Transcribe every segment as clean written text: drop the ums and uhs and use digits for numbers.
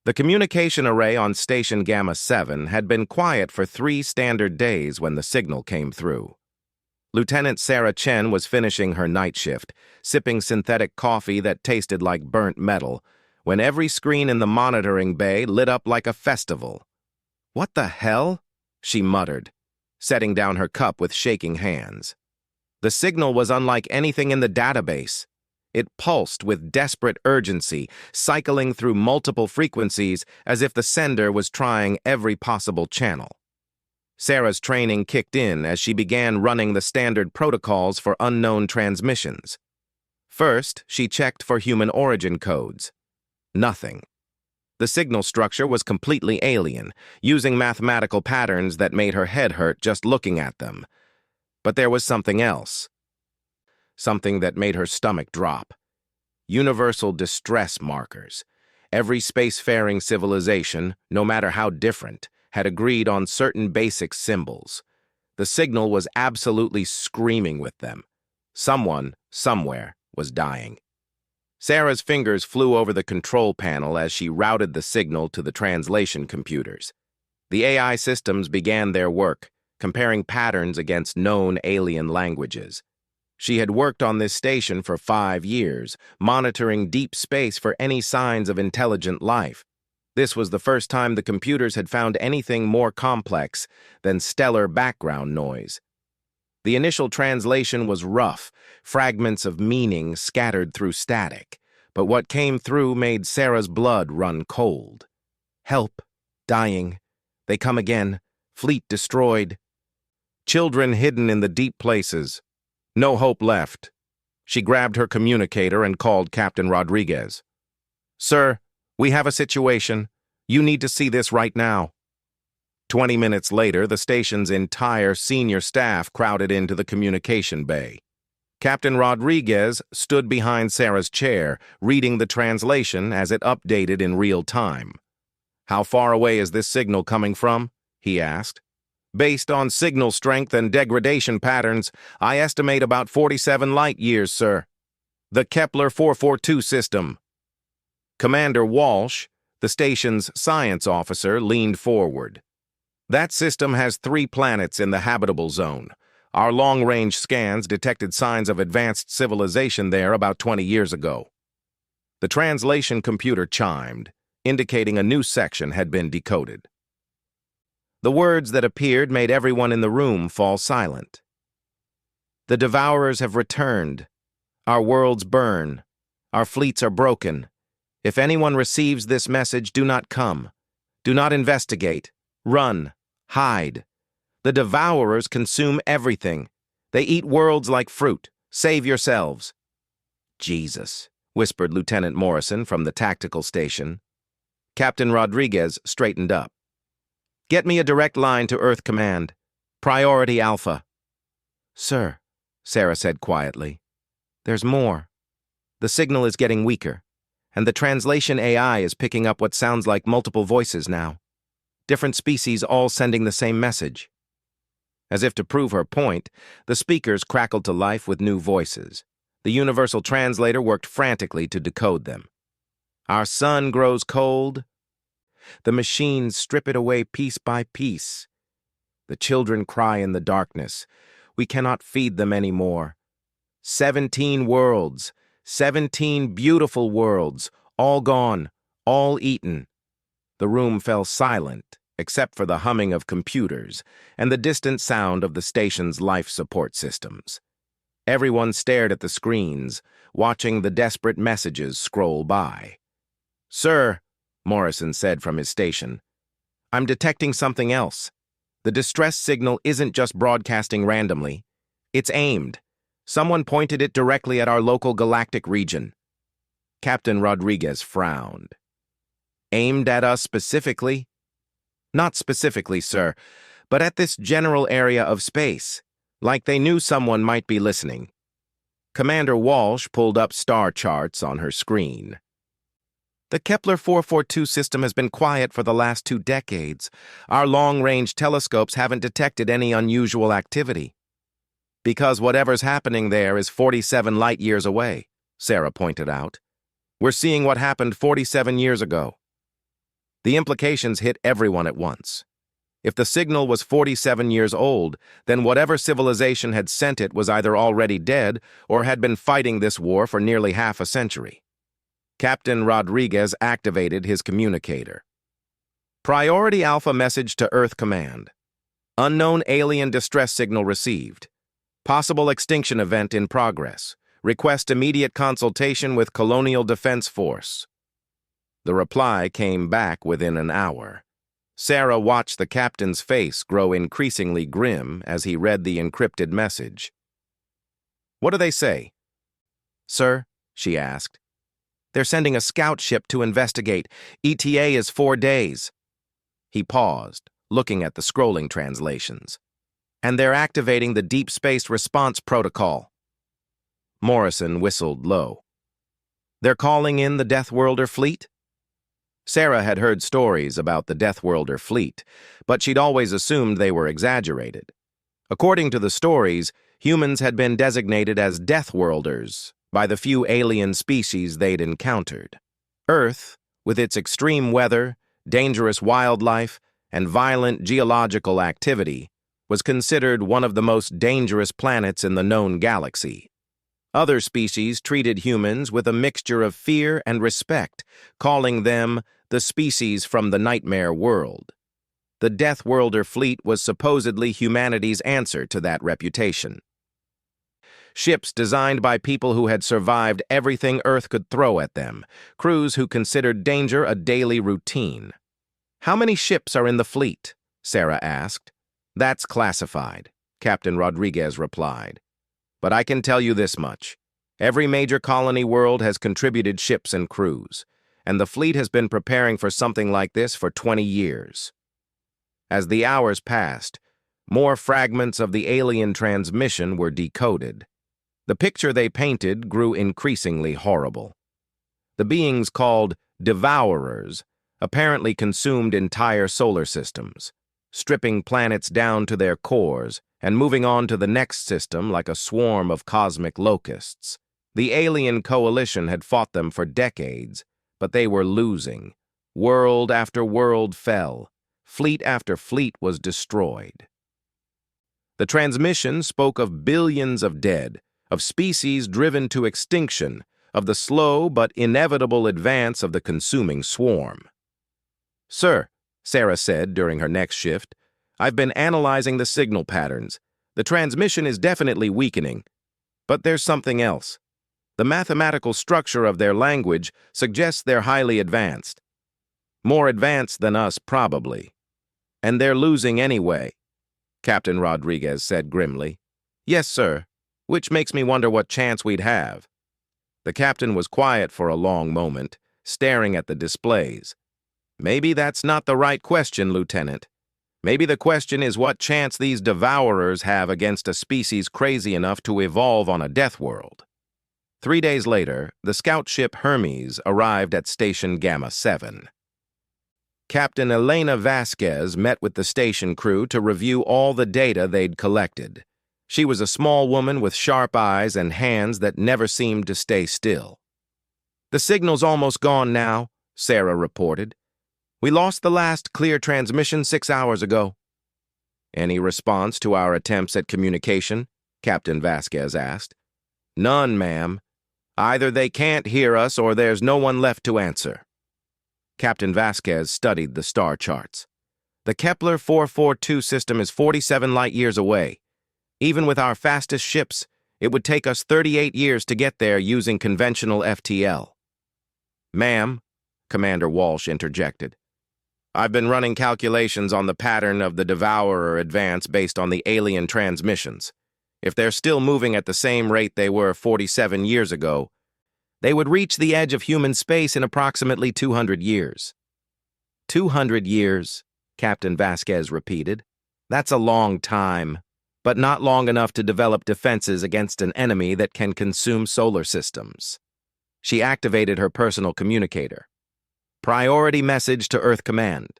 The communication array on Station Gamma 7 had been quiet for 3 standard days when the signal came through. Lieutenant Sarah Chen was finishing her night shift, sipping synthetic coffee that tasted like burnt metal, when every screen in the monitoring bay lit up like a festival. "What the hell?" she muttered, setting down her cup with shaking hands. The signal was unlike anything in the database. It pulsed with desperate urgency, cycling through multiple frequencies as if the sender was trying every possible channel. Sarah's training kicked in as she began running the standard protocols for unknown transmissions. First, she checked for human origin codes. Nothing. The signal structure was completely alien, using mathematical patterns that made her head hurt just looking at them. But there was something else. Something that made her stomach drop. Universal distress markers. Every spacefaring civilization, no matter how different, had agreed on certain basic symbols. The signal was absolutely screaming with them. Someone, somewhere, was dying. Sarah's fingers flew over the control panel as she routed the signal to the translation computers. The AI systems began their work, comparing patterns against known alien languages. She had worked on this station for 5 years, monitoring deep space for any signs of intelligent life. This was the first time the computers had found anything more complex than stellar background noise. The initial translation was rough, fragments of meaning scattered through static, but what came through made Sarah's blood run cold. Help, dying, they come again, fleet destroyed. Children hidden in the deep places. No hope left. She grabbed her communicator and called Captain Rodriguez. "Sir, we have a situation. You need to see this right now." 20 minutes later, the station's entire senior staff crowded into the communication bay. Captain Rodriguez stood behind Sarah's chair, reading the translation as it updated in real time. "How far away is this signal coming from?" he asked. "Based on signal strength and degradation patterns, I estimate about 47 light years, sir. The Kepler 442 system." Commander Walsh, the station's science officer, leaned forward. "That system has 3 planets in the habitable zone. Our long-range scans detected signs of advanced civilization there about 20 years ago." The translation computer chimed, indicating a new section had been decoded. The words that appeared made everyone in the room fall silent. "The Devourers have returned. Our worlds burn. Our fleets are broken. If anyone receives this message, do not come. Do not investigate. Run. Hide. The Devourers consume everything. They eat worlds like fruit. Save yourselves." "Jesus," whispered Lieutenant Morrison from the tactical station. Captain Rodriguez straightened up. "Get me a direct line to Earth Command. Priority Alpha." "Sir," Sarah said quietly, "there's more. The signal is getting weaker, and the translation AI is picking up what sounds like multiple voices now. Different species all sending the same message." As if to prove her point, the speakers crackled to life with new voices. The universal translator worked frantically to decode them. "Our sun grows cold. The machines strip it away piece by piece. The children cry in the darkness. We cannot feed them anymore. 17 worlds, 17 beautiful worlds, all gone, all eaten." The room fell silent, except for the humming of computers and the distant sound of the station's life support systems. Everyone stared at the screens, watching the desperate messages scroll by. "Sir," Morrison said from his station, "I'm detecting something else. The distress signal isn't just broadcasting randomly. It's aimed. Someone pointed it directly at our local galactic region." Captain Rodriguez frowned. "Aimed at us specifically?" "Not specifically, sir, but at this general area of space, like they knew someone might be listening." Commander Walsh pulled up star charts on her screen. "The Kepler 442 system has been quiet for the last 2 decades. Our long-range telescopes haven't detected any unusual activity." "Because whatever's happening there is 47 light-years away," Sarah pointed out. "We're seeing what happened 47 years ago." The implications hit everyone at once. If the signal was 47 years old, then whatever civilization had sent it was either already dead or had been fighting this war for nearly half a century. Captain Rodriguez activated his communicator. Priority Alpha message to Earth Command. Unknown alien distress signal received. Possible extinction event in progress. Request immediate consultation with Colonial Defense Force. The reply came back within an hour. Sarah watched the captain's face grow increasingly grim as he read the encrypted message. "What do they say?" "Sir," she asked, "they're sending a scout ship to investigate. ETA is 4 days." He paused, looking at the scrolling translations. "And they're activating the Deep Space Response Protocol." Morrison whistled low. "They're calling in the Deathworlder fleet?" Sarah had heard stories about the Deathworlder fleet, but she'd always assumed they were exaggerated. According to the stories, humans had been designated as Deathworlders by the few alien species they'd encountered. Earth, with its extreme weather, dangerous wildlife, and violent geological activity, was considered one of the most dangerous planets in the known galaxy. Other species treated humans with a mixture of fear and respect, calling them the species from the nightmare world. The Deathworlder fleet was supposedly humanity's answer to that reputation. Ships designed by people who had survived everything Earth could throw at them, crews who considered danger a daily routine. "How many ships are in the fleet?" Sarah asked. "That's classified," Captain Rodriguez replied. "But I can tell you this much. Every major colony world has contributed ships and crews, and the fleet has been preparing for something like this for 20 years. As the hours passed, more fragments of the alien transmission were decoded. The picture they painted grew increasingly horrible. The beings called Devourers apparently consumed entire solar systems, stripping planets down to their cores and moving on to the next system like a swarm of cosmic locusts. The alien coalition had fought them for decades, but they were losing. World after world fell. Fleet after fleet was destroyed. The transmission spoke of billions of dead, of species driven to extinction, of the slow but inevitable advance of the consuming swarm. "Sir," Sarah said during her next shift, "I've been analyzing the signal patterns. The transmission is definitely weakening. But there's something else. The mathematical structure of their language suggests they're highly advanced. More advanced than us, probably. And they're losing anyway," Captain Rodriguez said grimly. "Yes, sir, which makes me wonder what chance we'd have." The captain was quiet for a long moment, staring at the displays. "Maybe that's not the right question, Lieutenant. Maybe the question is what chance these Devourers have against a species crazy enough to evolve on a death world." 3 days later, the scout ship Hermes arrived at Station Gamma 7. Captain Elena Vasquez met with the station crew to review all the data they'd collected. She was a small woman with sharp eyes and hands that never seemed to stay still. "The signal's almost gone now," Sarah reported. "We lost the last clear transmission 6 hours ago." "Any response to our attempts at communication?" Captain Vasquez asked. "None, ma'am. Either they can't hear us or there's no one left to answer." Captain Vasquez studied the star charts. "The Kepler 442 system is 47 light-years away. Even with our fastest ships, it would take us 38 years to get there using conventional FTL." "Ma'am," Commander Walsh interjected, "I've been running calculations on the pattern of the Devourer advance based on the alien transmissions. If they're still moving at the same rate they were 47 years ago, they would reach the edge of human space in approximately 200 years. 200 years, Captain Vasquez repeated. That's a long time, but not long enough to develop defenses against an enemy that can consume solar systems. She activated her personal communicator. Priority message to Earth Command.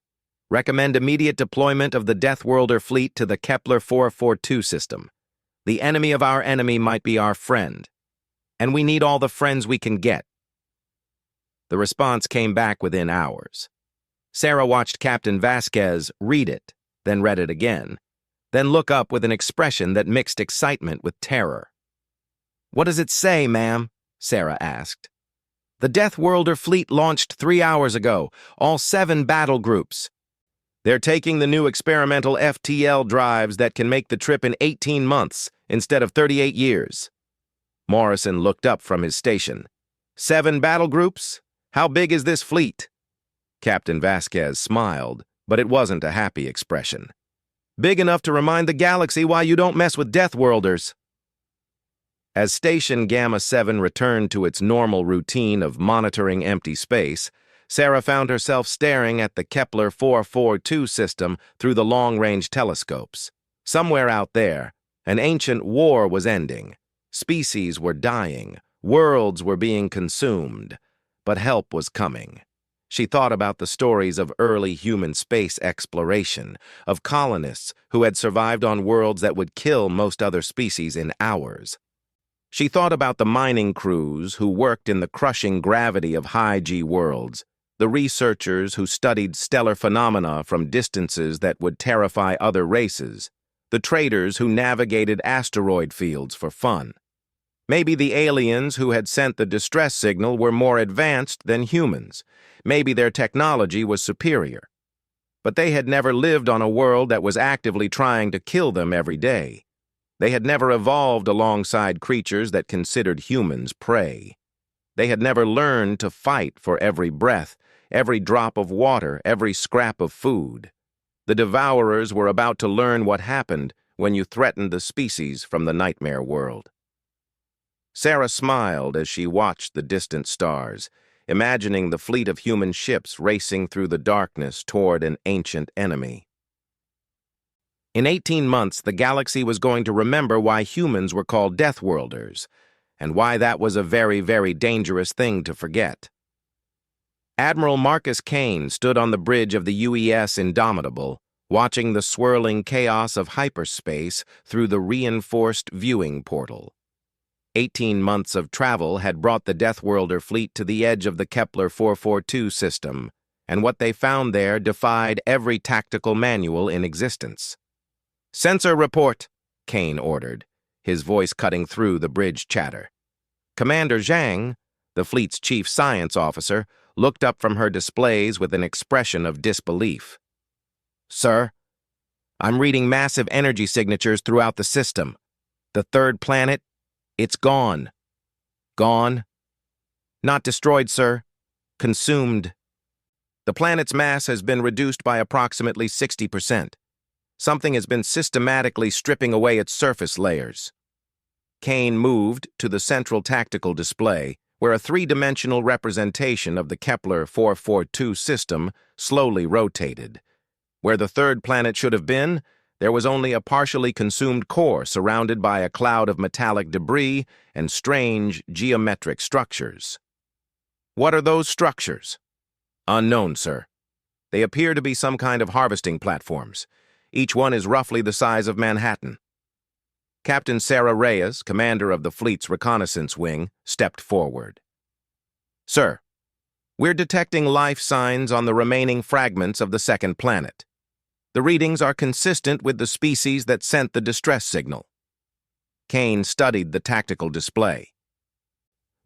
Recommend immediate deployment of the Deathworlder fleet to the Kepler 442 system. The enemy of our enemy might be our friend, and we need all the friends we can get. The response came back within hours. Sarah watched Captain Vasquez read it, then read it again, then look up with an expression that mixed excitement with terror. "What does it say, ma'am?" Sarah asked. "The Deathworlder fleet launched 3 hours ago, all 7 battle groups. They're taking the new experimental FTL drives that can make the trip in 18 months instead of 38 years. Morrison looked up from his station. "7 battle groups? How big is this fleet?" Captain Vasquez smiled, but it wasn't a happy expression. "Big enough to remind the galaxy why you don't mess with Deathworlders." As Station Gamma 7 returned to its normal routine of monitoring empty space, Sarah found herself staring at the Kepler 442 system through the long-range telescopes. Somewhere out there, an ancient war was ending. Species were dying, worlds were being consumed, but help was coming. She thought about the stories of early human space exploration, of colonists who had survived on worlds that would kill most other species in hours. She thought about the mining crews who worked in the crushing gravity of high-G worlds, the researchers who studied stellar phenomena from distances that would terrify other races, the traders who navigated asteroid fields for fun. Maybe the aliens who had sent the distress signal were more advanced than humans. Maybe their technology was superior. But they had never lived on a world that was actively trying to kill them every day. They had never evolved alongside creatures that considered humans prey. They had never learned to fight for every breath, every drop of water, every scrap of food. The Devourers were about to learn what happened when you threatened the species from the nightmare world. Sarah smiled as she watched the distant stars, imagining the fleet of human ships racing through the darkness toward an ancient enemy. In 18 months, the galaxy was going to remember why humans were called Deathworlders, and why that was a very, very dangerous thing to forget. Admiral Marcus Kane stood on the bridge of the UES Indomitable, watching the swirling chaos of hyperspace through the reinforced viewing portal. 18 months of travel had brought the Deathworlder fleet to the edge of the Kepler 442 system, and what they found there defied every tactical manual in existence. "Sensor report," Kane ordered, his voice cutting through the bridge chatter. Commander Zhang, the fleet's chief science officer, looked up from her displays with an expression of disbelief. "Sir, I'm reading massive energy signatures throughout the system. The third planet, it's gone." "Gone?" "Not destroyed, sir. Consumed. The planet's mass has been reduced by approximately 60%. Something has been systematically stripping away its surface layers." Kane moved to the central tactical display, where a 3-dimensional representation of the Kepler 442 system slowly rotated. Where the third planet should have been, there was only a partially consumed core surrounded by a cloud of metallic debris and strange geometric structures. "What are those structures?" "Unknown, sir. They appear to be some kind of harvesting platforms. Each one is roughly the size of Manhattan." Captain Sarah Reyes, commander of the fleet's reconnaissance wing, stepped forward. "Sir, we're detecting life signs on the remaining fragments of the second planet. The readings are consistent with the species that sent the distress signal." Kane studied the tactical display.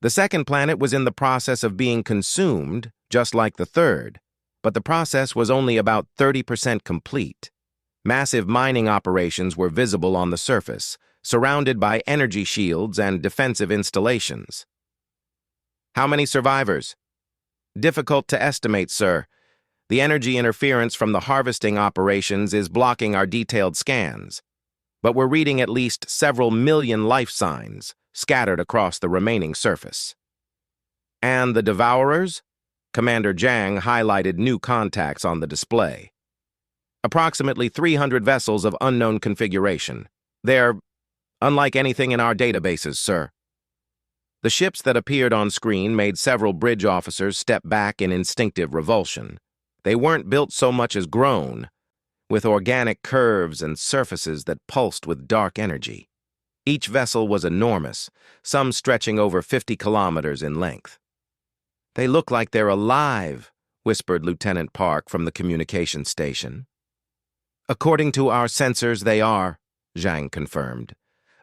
The second planet was in the process of being consumed, just like the third, but the process was only about 30% complete. Massive mining operations were visible on the surface, surrounded by energy shields and defensive installations. "How many survivors?" "Difficult to estimate, sir. The energy interference from the harvesting operations is blocking our detailed scans. But we're reading at least several million life signs scattered across the remaining surface." "And the Devourers?" Commander Zhang highlighted new contacts on the display. "Approximately 300 vessels of unknown configuration. They're unlike anything in our databases, sir." The ships that appeared on screen made several bridge officers step back in instinctive revulsion. They weren't built so much as grown, with organic curves and surfaces that pulsed with dark energy. Each vessel was enormous, some stretching over 50 kilometers in length. "They look like they're alive, whispered Lieutenant Park from the communication station. According to our sensors, they are, Zhang confirmed.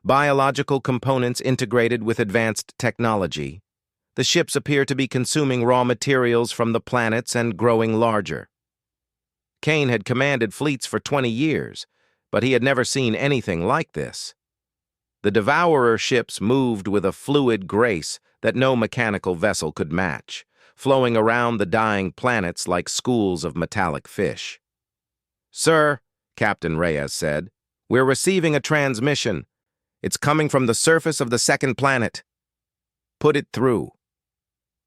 Biological components integrated with advanced technology. The ships appear to be consuming raw materials from the planets and growing larger. Kane had commanded fleets for 20 years, but he had never seen anything like this. The Devourer ships moved with a fluid grace that no mechanical vessel could match, flowing around the dying planets like schools of metallic fish. "Sir," Captain Reyes said, "we're receiving a transmission. It's coming from the surface of the second planet." "Put it through."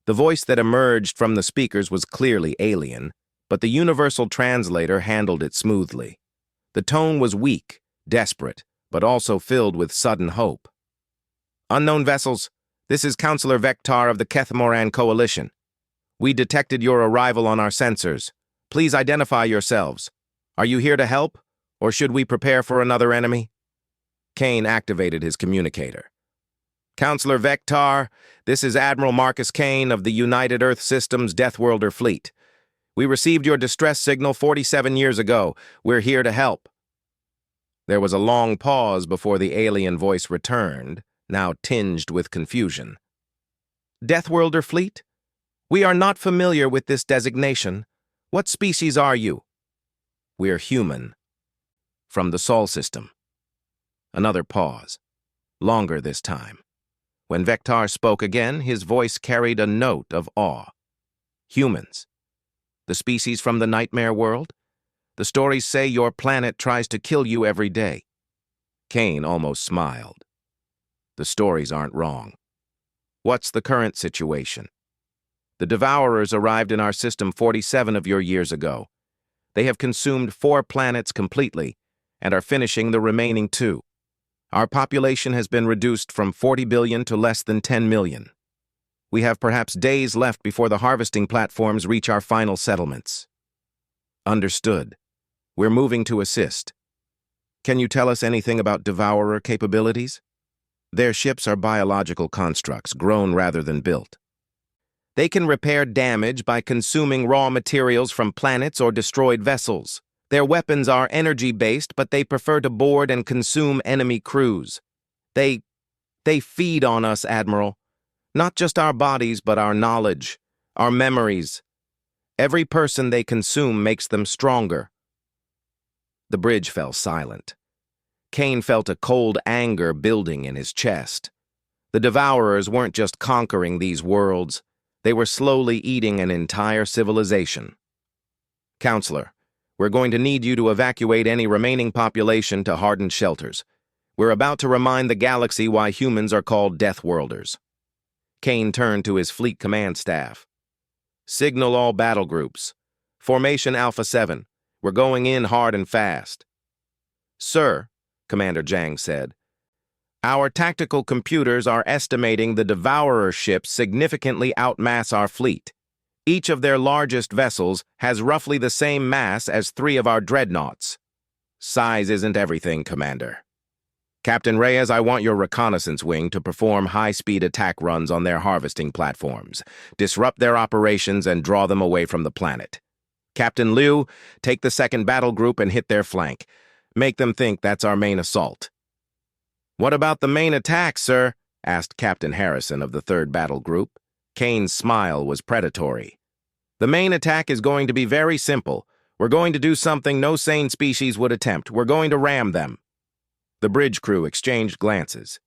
The voice that emerged from the speakers was clearly alien, but the universal translator handled it smoothly. The tone was weak, desperate, but also filled with sudden hope. "Unknown vessels, this is Counselor Vector of the Kethmoran Coalition. We detected your arrival on our sensors. Please identify yourselves. Are you here to help, or should we prepare for another enemy?" Kane activated his communicator. "Counselor Vector, this is Admiral Marcus Kane of the United Earth Systems Deathworlder Fleet. We received your distress signal 47 years ago. We're here to help." There was a long pause before the alien voice returned, now tinged with confusion. "Deathworlder Fleet? We are not familiar with this designation. What species are you?" "We're human. From the Sol system." Another pause. Longer this time. When Vector spoke again, his voice carried a note of awe. "Humans. The species from the nightmare world? The stories say your planet tries to kill you every day." Kane almost smiled. "The stories aren't wrong. What's the current situation?" "The Devourers arrived in our system 47 of your years ago. They have consumed 4 planets completely and are finishing the remaining 2. Our population has been reduced from 40 billion to less than 10 million. We have perhaps days left before the harvesting platforms reach our final settlements." "Understood. We're moving to assist. Can you tell us anything about Devourer capabilities?" "Their ships are biological constructs, grown rather than built. They can repair damage by consuming raw materials from planets or destroyed vessels. Their weapons are energy-based, but they prefer to board and consume enemy crews. They feed on us, Admiral. Not just our bodies, but our knowledge, our memories. Every person they consume makes them stronger." The bridge fell silent. Kane felt a cold anger building in his chest. The Devourers weren't just conquering these worlds. They were slowly eating an entire civilization. "Counselor, we're going to need you to evacuate any remaining population to hardened shelters. We're about to remind the galaxy why humans are called Deathworlders." Kane turned to his fleet command staff. "Signal all battle groups. Formation Alpha 7. We're going in hard and fast." "Sir," Commander Zhang said, "our tactical computers are estimating the Devourer ships significantly outmass our fleet. Each of their largest vessels has roughly the same mass as 3 of our dreadnoughts." "Size isn't everything, Commander. Captain Reyes, I want your reconnaissance wing to perform high-speed attack runs on their harvesting platforms, disrupt their operations, and draw them away from the planet. Captain Liu, take the 2nd battle group and hit their flank. Make them think that's our main assault." "What about the main attack, sir?" asked Captain Harrison of the 3rd battle group. Kane's smile was predatory. "The main attack is going to be very simple. We're going to do something no sane species would attempt. We're going to ram them." The bridge crew exchanged glances.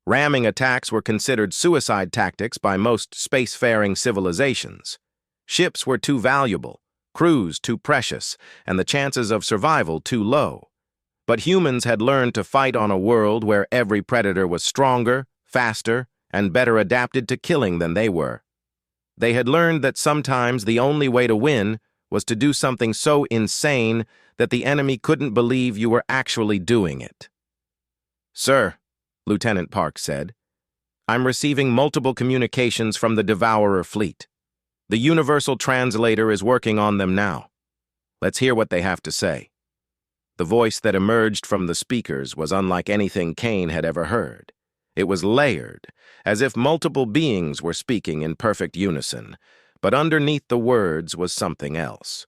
Ramming attacks were considered suicide tactics by most spacefaring civilizations. Ships were too valuable, crews too precious, and the chances of survival too low. But humans had learned to fight on a world where every predator was stronger, faster, and better adapted to killing than they were. They had learned that sometimes the only way to win was to do something so insane that the enemy couldn't believe you were actually doing it. "Sir," Lieutenant Park said, "I'm receiving multiple communications from the Devourer fleet. The Universal Translator is working on them now. Let's hear what they have to say." The voice that emerged from the speakers was unlike anything Kane had ever heard. It was layered, as if multiple beings were speaking in perfect unison, But underneath the words was something else.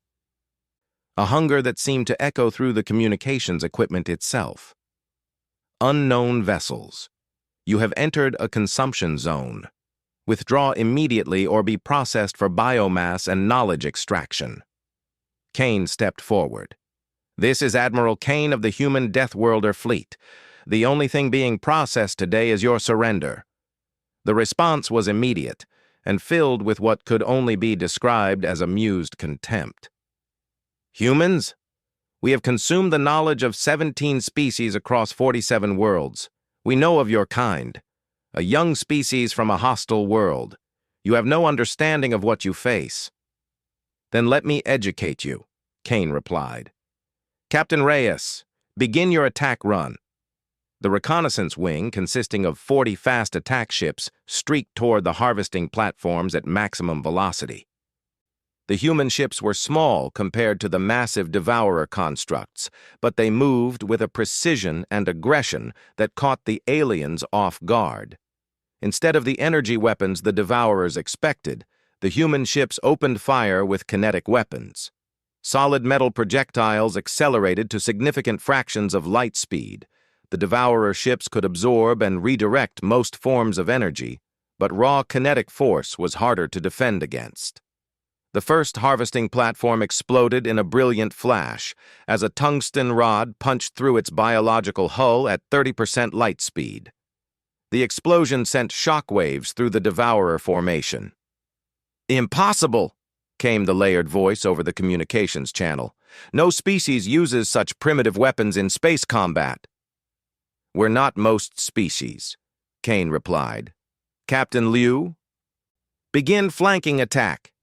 A hunger that seemed to echo through the communications equipment itself. Unknown vessels. You have entered a consumption zone. Withdraw immediately or be processed for biomass and knowledge extraction. Kane stepped forward. This is Admiral Kane of the human Deathworlder fleet. The only thing being processed today is your surrender. The response was immediate and filled with what could only be described as amused contempt. Humans? We have consumed the knowledge of 17 species across 47 worlds. We know of your kind. A young species from a hostile world. You have no understanding of what you face. Then let me educate you, Kane replied. Captain Reyes, begin your attack run. The reconnaissance wing, consisting of 40 fast attack ships, streaked toward the harvesting platforms at maximum velocity. The human ships were small compared to the massive Devourer constructs, but they moved with a precision and aggression that caught the aliens off guard. Instead of the energy weapons the Devourers expected, the human ships opened fire with kinetic weapons. Solid metal projectiles accelerated to significant fractions of light speed. The Devourer ships could absorb and redirect most forms of energy, but raw kinetic force was harder to defend against. The first harvesting platform exploded in a brilliant flash as a tungsten rod punched through its biological hull at 30% light speed. The explosion sent shockwaves through the Devourer formation. "Impossible!" came the layered voice over the communications channel. "No species uses such primitive weapons in space combat." "We're not most species," Kane replied. "Captain Liu, begin flanking attack."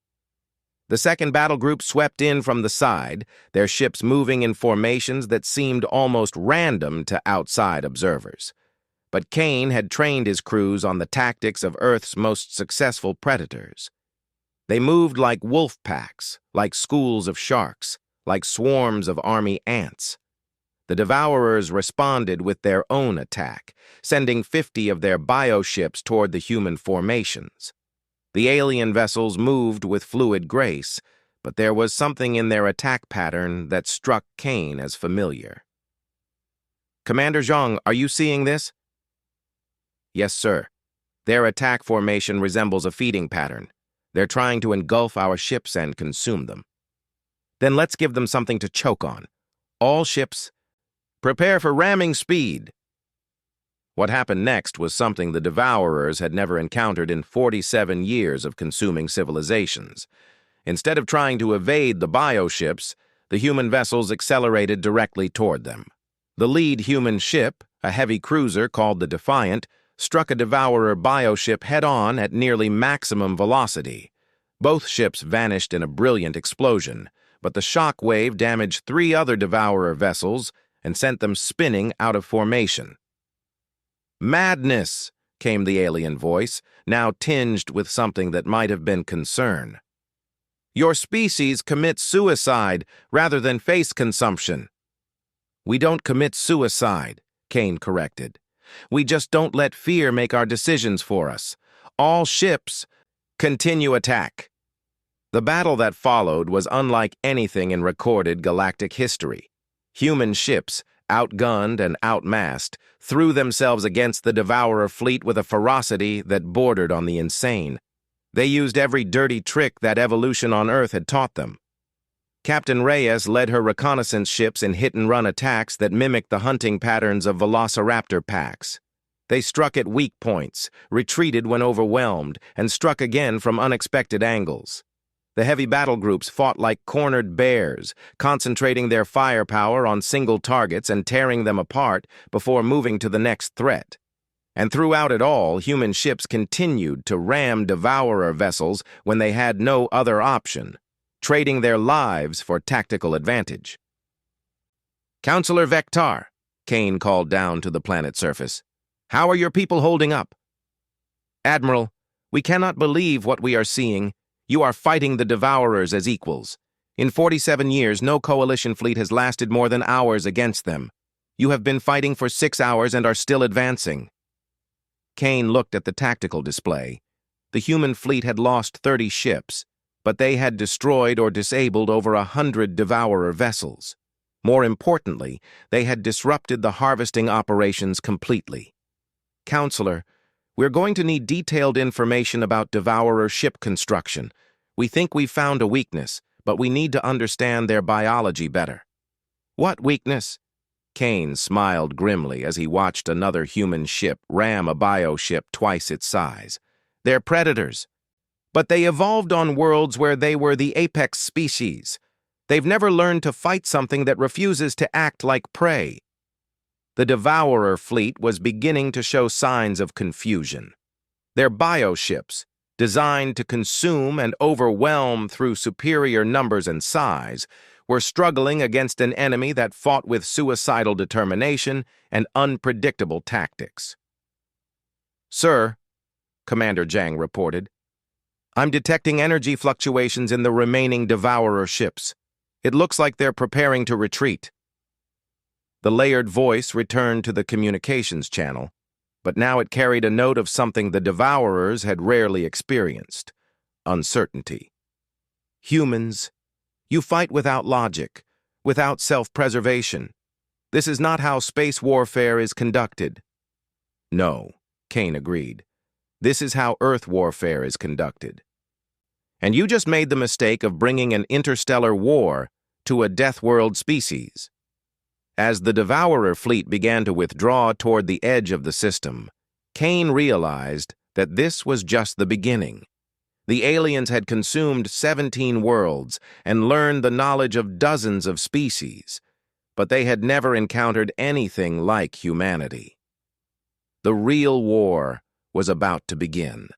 The second battle group swept in from the side, their ships moving in formations that seemed almost random to outside observers. But Kane had trained his crews on the tactics of Earth's most successful predators. They moved like wolf packs, like schools of sharks, like swarms of army ants. The Devourers responded with their own attack, sending 50 of their bioships toward the human formations. The alien vessels moved with fluid grace, but there was something in their attack pattern that struck Kane as familiar. "Commander Zhang, are you seeing this?" "Yes, sir. Their attack formation resembles a feeding pattern. They're trying to engulf our ships and consume them." "Then let's give them something to choke on. All ships, prepare for ramming speed." What happened next was something the Devourers had never encountered in 47 years of consuming civilizations. Instead of trying to evade the bioships, the human vessels accelerated directly toward them. The lead human ship, a heavy cruiser called the Defiant, struck a Devourer bioship head-on at nearly maximum velocity. Both ships vanished in a brilliant explosion, but the shock wave damaged 3 other Devourer vessels and sent them spinning out of formation. "Madness!" came the alien voice, now tinged with something that might have been concern. "Your species commits suicide rather than face consumption." "We don't commit suicide," Kane corrected. "We just don't let fear make our decisions for us. All ships, continue attack." The battle that followed was unlike anything in recorded galactic history. Human ships, outgunned and outmassed, threw themselves against the Devourer fleet with a ferocity that bordered on the insane. They used every dirty trick that evolution on Earth had taught them. Captain Reyes led her reconnaissance ships in hit-and-run attacks that mimicked the hunting patterns of velociraptor packs. They struck at weak points, retreated when overwhelmed, and struck again from unexpected angles. The heavy battle groups fought like cornered bears, concentrating their firepower on single targets and tearing them apart before moving to the next threat. And throughout it all, human ships continued to ram Devourer vessels when they had no other option, trading their lives for tactical advantage. "Counselor Vectar," Kane called down to the planet's surface, "how are your people holding up?" "Admiral, we cannot believe what we are seeing. You are fighting the Devourers as equals. In 47 years, no coalition fleet has lasted more than hours against them. You have been fighting for 6 hours and are still advancing." Kane looked at the tactical display. The human fleet had lost 30 ships, but they had destroyed or disabled over 100 Devourer vessels. More importantly, they had disrupted the harvesting operations completely. Counselor, we're going to need detailed information about Devourer ship construction. We think we've found a weakness, but we need to understand their biology better. What weakness? Kane smiled grimly as he watched another human ship ram a bioship twice its size. They're predators. But they evolved on worlds where they were the apex species. They've never learned to fight something that refuses to act like prey. The Devourer fleet was beginning to show signs of confusion. Their bioships, designed to consume and overwhelm through superior numbers and size, were struggling against an enemy that fought with suicidal determination and unpredictable tactics. "Sir," Commander Zhang reported, "I'm detecting energy fluctuations in the remaining Devourer ships. It looks like they're preparing to retreat." The layered voice returned to the communications channel, but now it carried a note of something the Devourers had rarely experienced: uncertainty. "Humans, you fight without logic, without self-preservation. This is not how space warfare is conducted." "No," Kane agreed. "This is how Earth warfare is conducted. And you just made the mistake of bringing an interstellar war to a Deathworld species." As the Devourer fleet began to withdraw toward the edge of the system, Kane realized that this was just the beginning. The aliens had consumed 17 worlds and learned the knowledge of dozens of species, but they had never encountered anything like humanity. The real war was about to begin.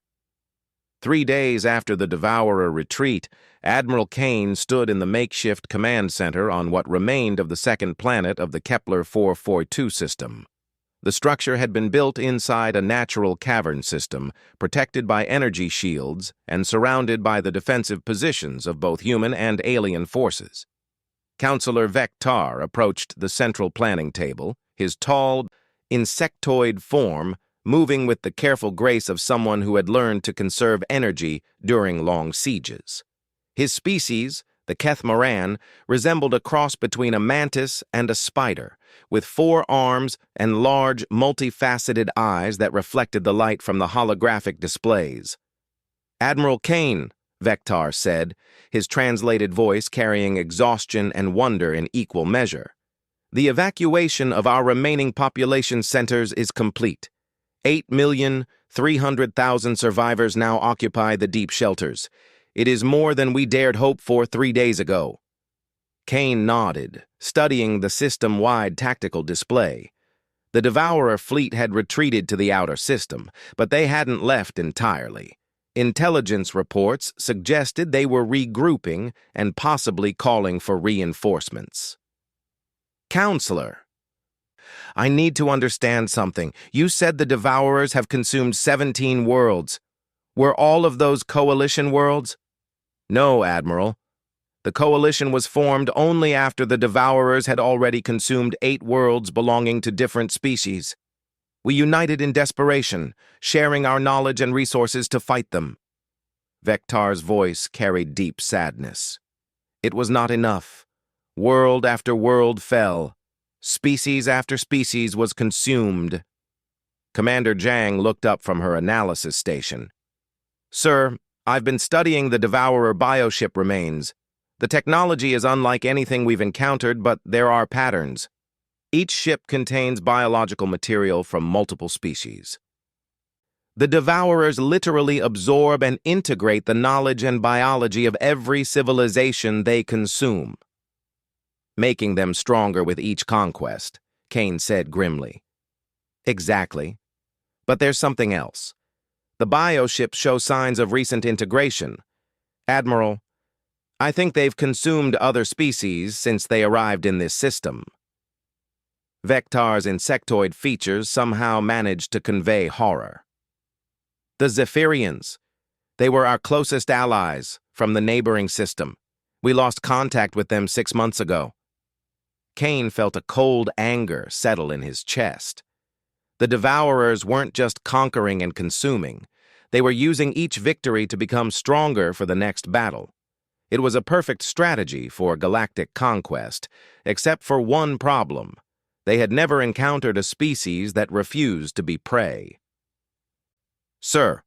3 days after the Devourer retreat, Admiral Kane stood in the makeshift command center on what remained of the second planet of the Kepler 442 system. The structure had been built inside a natural cavern system, protected by energy shields and surrounded by the defensive positions of both human and alien forces. Counselor Vector approached the central planning table, his tall, insectoid form moving with the careful grace of someone who had learned to conserve energy during long sieges. His species, the Kethmaran, resembled a cross between a mantis and a spider, with 4 arms and large, multifaceted eyes that reflected the light from the holographic displays. "Admiral Kane," Vector said, his translated voice carrying exhaustion and wonder in equal measure. "The evacuation of our remaining population centers is complete. 8,300,000 survivors now occupy the deep shelters. It is more than we dared hope for 3 days ago." Kane nodded, studying the system-wide tactical display. The Devourer fleet had retreated to the outer system, but they hadn't left entirely. Intelligence reports suggested they were regrouping and possibly calling for reinforcements. "Counselor, I need to understand something. You said the Devourers have consumed 17 worlds. Were all of those Coalition worlds?" "No, Admiral. The Coalition was formed only after the Devourers had already consumed 8 worlds belonging to different species. We united in desperation, sharing our knowledge and resources to fight them." Vector's voice carried deep sadness. "It was not enough. World after world fell. Species after species was consumed." Commander Zhang looked up from her analysis station. "Sir, I've been studying the Devourer bioship remains. The technology is unlike anything we've encountered, but there are patterns. Each ship contains biological material from multiple species. The Devourers literally absorb and integrate the knowledge and biology of every civilization they consume, making them stronger with each conquest," Kane said grimly. "Exactly. But there's something else. The bioships show signs of recent integration. Admiral, I think they've consumed other species since they arrived in this system." Vector's insectoid features somehow managed to convey horror. "The Zephyrians. They were our closest allies from the neighboring system. We lost contact with them 6 months ago." Kane felt a cold anger settle in his chest. The Devourers weren't just conquering and consuming. They were using each victory to become stronger for the next battle. It was a perfect strategy for galactic conquest, except for one problem. They had never encountered a species that refused to be prey. "Sir,"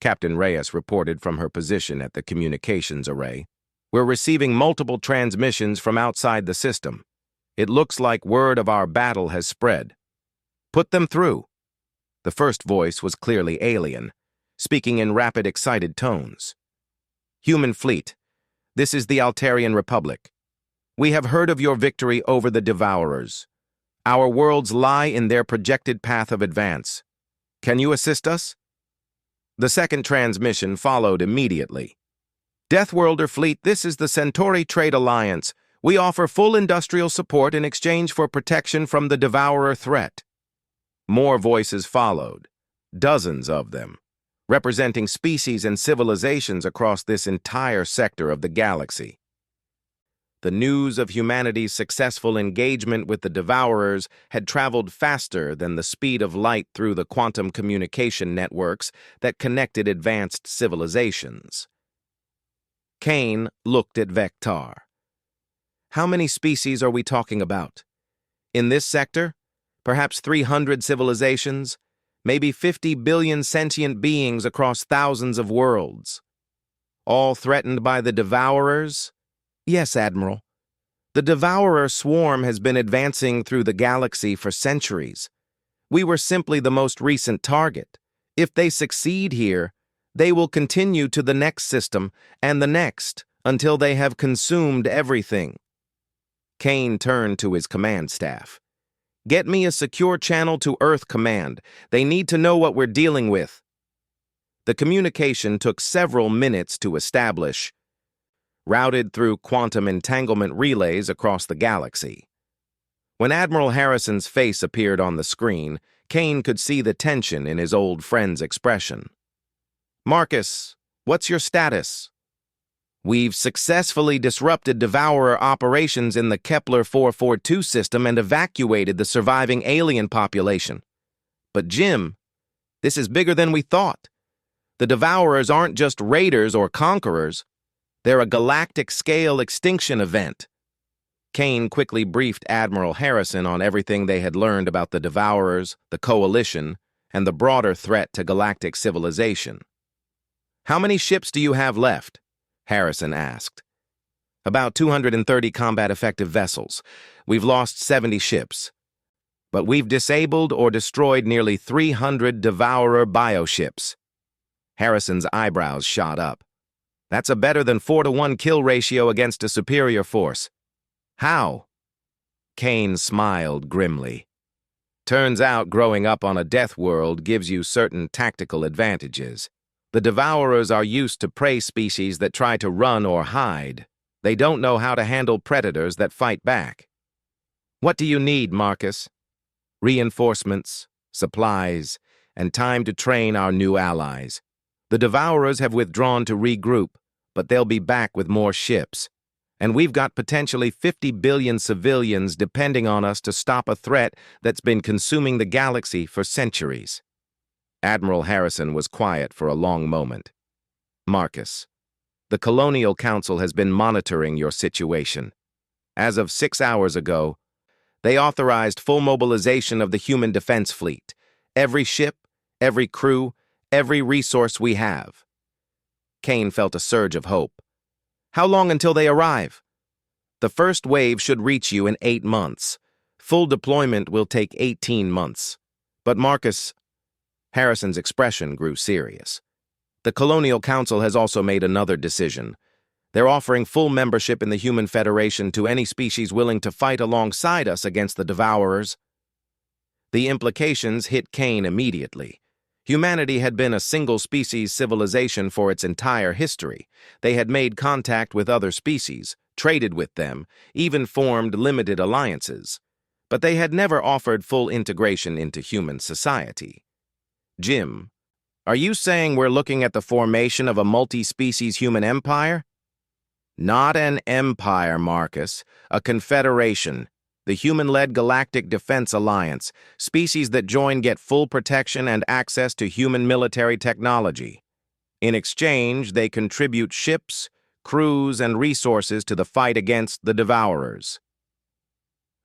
Captain Reyes reported from her position at the communications array, "we're receiving multiple transmissions from outside the system. It looks like word of our battle has spread. Put them through." The first voice was clearly alien, speaking in rapid, excited tones. "Human fleet, this is the Altarian Republic. We have heard of your victory over the Devourers. Our worlds lie in their projected path of advance. Can you assist us?" The second transmission followed immediately. "Deathworlder fleet, this is the Centauri Trade Alliance. We offer full industrial support in exchange for protection from the Devourer threat." More voices followed, dozens of them, representing species and civilizations across this entire sector of the galaxy. The news of humanity's successful engagement with the Devourers had traveled faster than the speed of light through the quantum communication networks that connected advanced civilizations. Kane looked at Vector. "How many species are we talking about? In this sector, perhaps 300 civilizations, maybe 50 billion sentient beings across thousands of worlds. All threatened by the Devourers?" "Yes, Admiral. The Devourer swarm has been advancing through the galaxy for centuries. We were simply the most recent target. If they succeed here, they will continue to the next system and the next until they have consumed everything." Kane turned to his command staff. "Get me a secure channel to Earth Command. They need to know what we're dealing with." The communication took several minutes to establish, routed through quantum entanglement relays across the galaxy. When Admiral Harrison's face appeared on the screen, Kane could see the tension in his old friend's expression. "Marcus, what's your status?" "We've successfully disrupted Devourer operations in the Kepler 442 system and evacuated the surviving alien population. But Jim, this is bigger than we thought. The Devourers aren't just raiders or conquerors. They're a galactic-scale extinction event." Kane quickly briefed Admiral Harrison on everything they had learned about the Devourers, the Coalition, and the broader threat to galactic civilization. "How many ships do you have left?" Harrison asked. "About 230 combat-effective vessels. We've lost 70 ships. But we've disabled or destroyed nearly 300 Devourer bioships." Harrison's eyebrows shot up. "That's a better than 4-to-1 kill ratio against a superior force. How?" Kane smiled grimly. "Turns out growing up on a death world gives you certain tactical advantages. The Devourers are used to prey species that try to run or hide. They don't know how to handle predators that fight back. What do you need, Marcus?" "Reinforcements, supplies, and time to train our new allies. The Devourers have withdrawn to regroup, but they'll be back with more ships. And we've got potentially 50 billion civilians depending on us to stop a threat that's been consuming the galaxy for centuries." Admiral Harrison was quiet for a long moment. "Marcus, the Colonial Council has been monitoring your situation. As of 6 hours ago, they authorized full mobilization of the human defense fleet. Every ship, every crew, every resource we have." Kane felt a surge of hope. "How long until they arrive?" "The first wave should reach you in 8 months. Full deployment will take 18 months. But Marcus..." Harrison's expression grew serious. "The Colonial Council has also made another decision. They're offering full membership in the Human Federation to any species willing to fight alongside us against the Devourers." The implications hit Kane immediately. Humanity had been a single-species civilization for its entire history. They had made contact with other species, traded with them, even formed limited alliances. But they had never offered full integration into human society. "Jim, are you saying we're looking at the formation of a multi-species human empire?" "Not an empire, Marcus. A confederation. The human-led Galactic Defense Alliance. Species that join get full protection and access to human military technology. In exchange, they contribute ships, crews, and resources to the fight against the Devourers.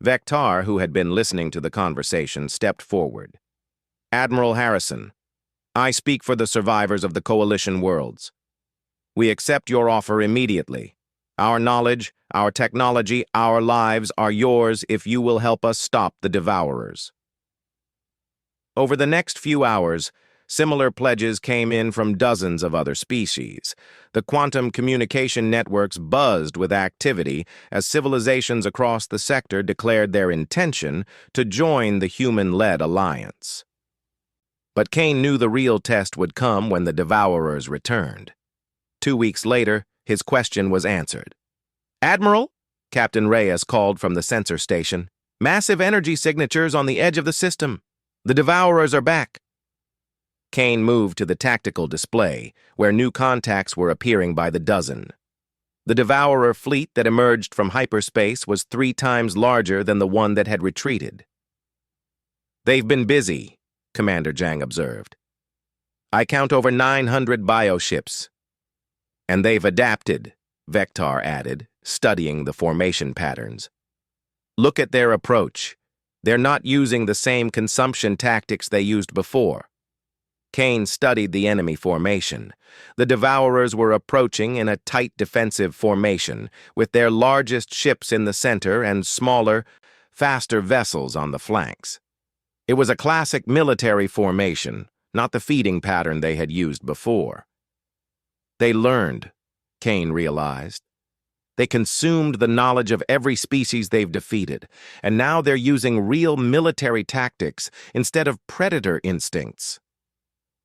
Vectar, who had been listening to the conversation, stepped forward. Admiral Harrison, I speak for the survivors of the Coalition worlds. We accept your offer immediately. Our knowledge, our technology, our lives are yours if you will help us stop the Devourers. Over the next few hours, similar pledges came in from dozens of other species. The quantum communication networks buzzed with activity as civilizations across the sector declared their intention to join the human-led alliance. But Kane knew the real test would come when the Devourers returned. 2 weeks later, his question was answered. Admiral, Captain Reyes called from the sensor station. Massive energy signatures on the edge of the system. The Devourers are back. Kane moved to the tactical display, where new contacts were appearing by the dozen. The Devourer fleet that emerged from hyperspace was 3 times larger than the one that had retreated. They've been busy, Commander Zhang observed. I count over 900 bioships. And they've adapted, Vectar added, studying the formation patterns. Look at their approach. They're not using the same consumption tactics they used before. Kane studied the enemy formation. The Devourers were approaching in a tight defensive formation, with their largest ships in the center and smaller, faster vessels on the flanks. It was a classic military formation, not the feeding pattern they had used before. They learned, Kane realized. They consumed the knowledge of every species they've defeated, and now they're using real military tactics instead of predator instincts.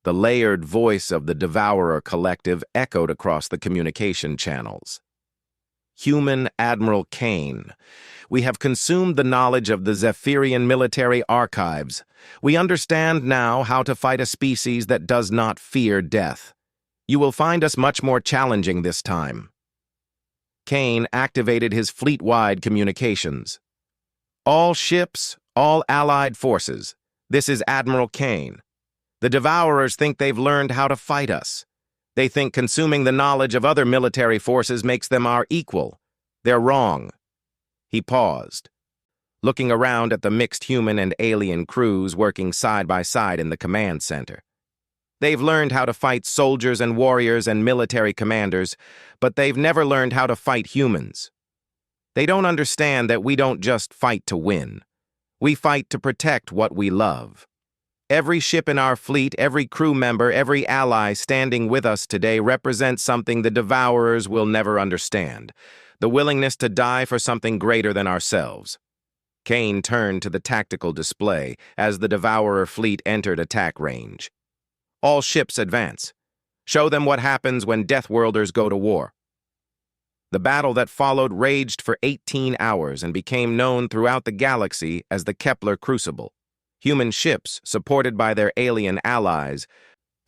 The layered voice of the Devourer Collective echoed across the communication channels. Human Admiral Kane, we have consumed the knowledge of the Zephyrian military archives. We understand now how to fight a species that does not fear death. You will find us much more challenging this time. Kane activated his fleet-wide communications. All ships, all Allied forces. This is Admiral Kane. The Devourers think they've learned how to fight us. They think consuming the knowledge of other military forces makes them our equal. They're wrong. He paused, looking around at the mixed human and alien crews working side by side in the command center. They've learned how to fight soldiers and warriors and military commanders, but they've never learned how to fight humans. They don't understand that we don't just fight to win. We fight to protect what we love. Every ship in our fleet, every crew member, every ally standing with us today represents something the Devourers will never understand. The willingness to die for something greater than ourselves. Kane turned to the tactical display as the Devourer fleet entered attack range. All ships advance. Show them what happens when Deathworlders go to war. The battle that followed raged for 18 hours and became known throughout the galaxy as the Kepler Crucible. Human ships, supported by their alien allies,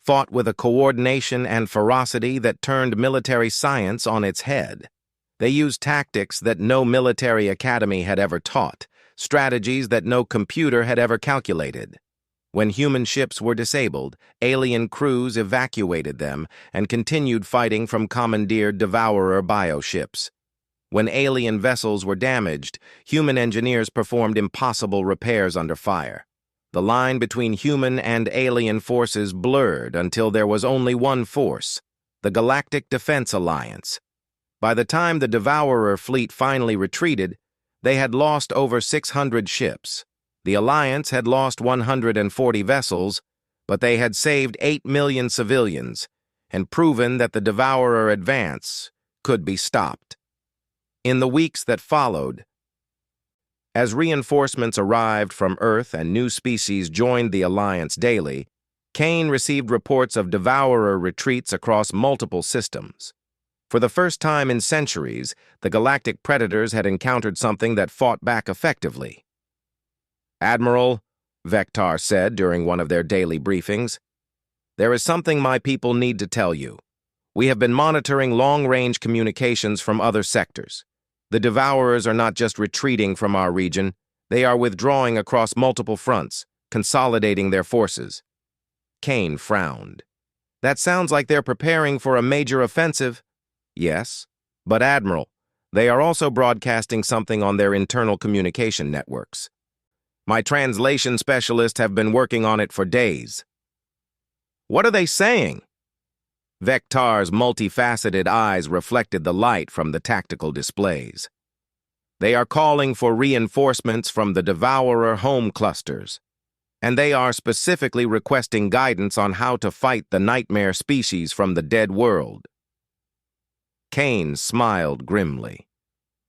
fought with a coordination and ferocity that turned military science on its head. They used tactics that no military academy had ever taught, strategies that no computer had ever calculated. When human ships were disabled, alien crews evacuated them and continued fighting from commandeered Devourer bioships. When alien vessels were damaged, human engineers performed impossible repairs under fire. The line between human and alien forces blurred until there was only one force, the Galactic Defense Alliance. By the time the Devourer fleet finally retreated, they had lost over 600 ships. The Alliance had lost 140 vessels, but they had saved 8 million civilians and proven that the Devourer advance could be stopped. In the weeks that followed, as reinforcements arrived from Earth and new species joined the Alliance daily, Kane received reports of Devourer retreats across multiple systems. For the first time in centuries, the galactic predators had encountered something that fought back effectively. Admiral, Vectar said during one of their daily briefings, there is something my people need to tell you. We have been monitoring long-range communications from other sectors. The Devourers are not just retreating from our region, they are withdrawing across multiple fronts, consolidating their forces. Kane frowned. That sounds like they're preparing for a major offensive. Yes, But Admiral, they are also broadcasting something on their internal communication networks. My translation specialists have been working on it for days. What are they saying? Vectar's multifaceted eyes reflected the light from the tactical displays. They are calling for reinforcements from the Devourer home clusters, and they are specifically requesting guidance on how to fight the nightmare species from the dead world. Kane smiled grimly.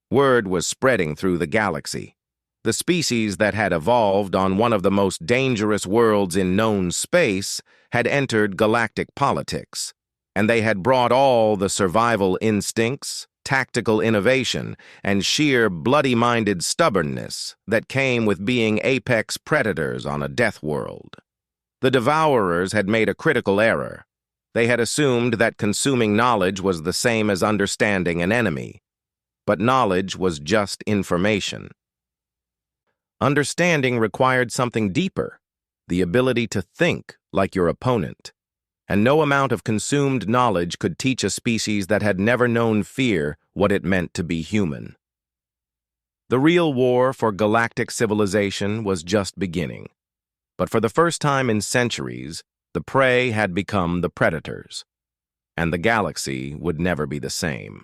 Word was spreading through the galaxy. The species that had evolved on one of the most dangerous worlds in known space had entered galactic politics, and they had brought all the survival instincts, tactical innovation, and sheer bloody-minded stubbornness that came with being apex predators on a death world. The Devourers had made a critical error. They had assumed that consuming knowledge was the same as understanding an enemy. But knowledge was just information. Understanding required something deeper, the ability to think like your opponent. And no amount of consumed knowledge could teach a species that had never known fear what it meant to be human. The real war for galactic civilization was just beginning. But for the first time in centuries, the prey had become the predators, and the galaxy would never be the same.